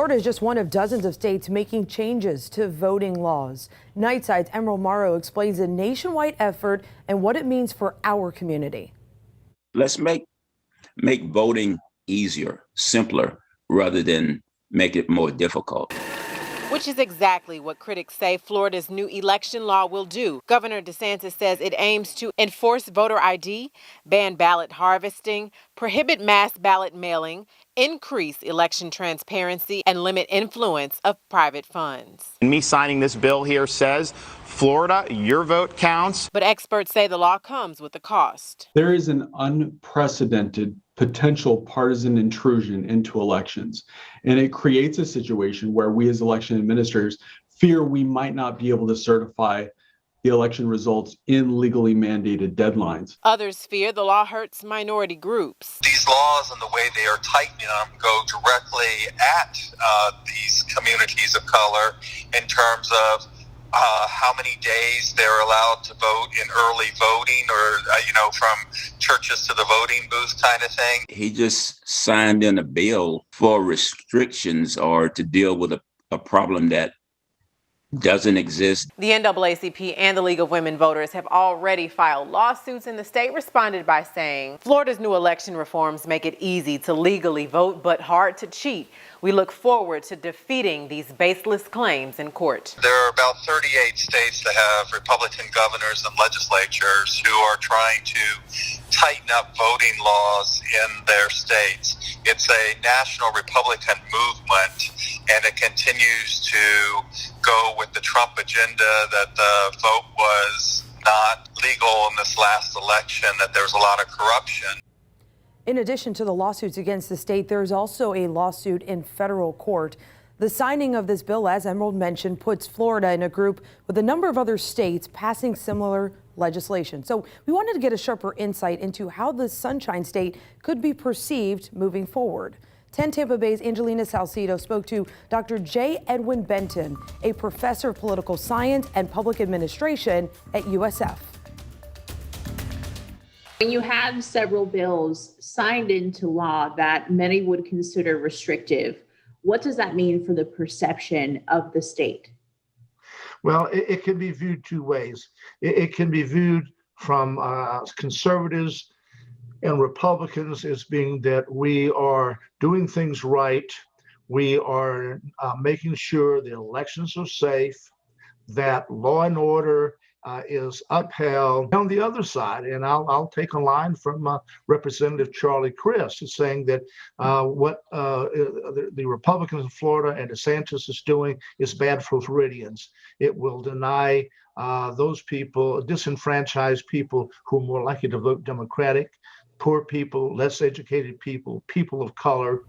Florida is just one of dozens of states making changes to voting laws. Nightside's Emerald Morrow explains a nationwide effort and what it means for our community. Let's make voting easier, simpler, rather than make it more difficult. Which is exactly what critics say Florida's new election law will do. Governor DeSantis says it aims to enforce voter ID, ban ballot harvesting, prohibit mass ballot mailing, increase election transparency, and limit influence of private funds. And me signing this bill here says, Florida, your vote counts. But experts say the law comes with a cost. There is an unprecedented potential partisan intrusion into elections, and it creates a situation where we as election administrators fear we might not be able to certify the election results in legally mandated deadlines. Others fear the law hurts minority groups. These laws and the way they are tightening them go directly at these communities of color in terms of how many days they're allowed to vote in early voting or, from churches to the voting booth kind of thing. He just signed in a bill for restrictions or to deal with a problem that doesn't exist. The NAACP and the League of Women Voters have already filed lawsuits, and the state responded by saying, Florida's new election reforms make it easy to legally vote, but hard to cheat. We look forward to defeating these baseless claims in court. There are about 38 states that have Republican governors and legislatures who are trying to tighten up voting laws in their states. It's a national Republican movement, and it continues to go with the Trump agenda that the vote was not legal in this last election, that there's a lot of corruption. In addition to the lawsuits against the state, there's also a lawsuit in federal court. The signing of this bill, as Emerald mentioned, puts Florida in a group with a number of other states passing similar legislation. So we wanted to get a sharper insight into how the Sunshine State could be perceived moving forward. 10 Tampa Bay's Angelina Salcido spoke to Dr. J. Edwin Benton, a professor of political science and public administration at USF. When you have several bills signed into law that many would consider restrictive, what does that mean for the perception of the state? Well, it can be viewed two ways. It can be viewed from conservatives and Republicans as being that we are doing things right. We are making sure the elections are safe, that law and order is upheld. On the other side, and I'll take a line from Representative Charlie Crist, is saying that what the Republicans in Florida and DeSantis is doing is bad for Floridians. It will deny those people, disenfranchised people who are more likely to vote Democratic, poor people, less educated people, people of color.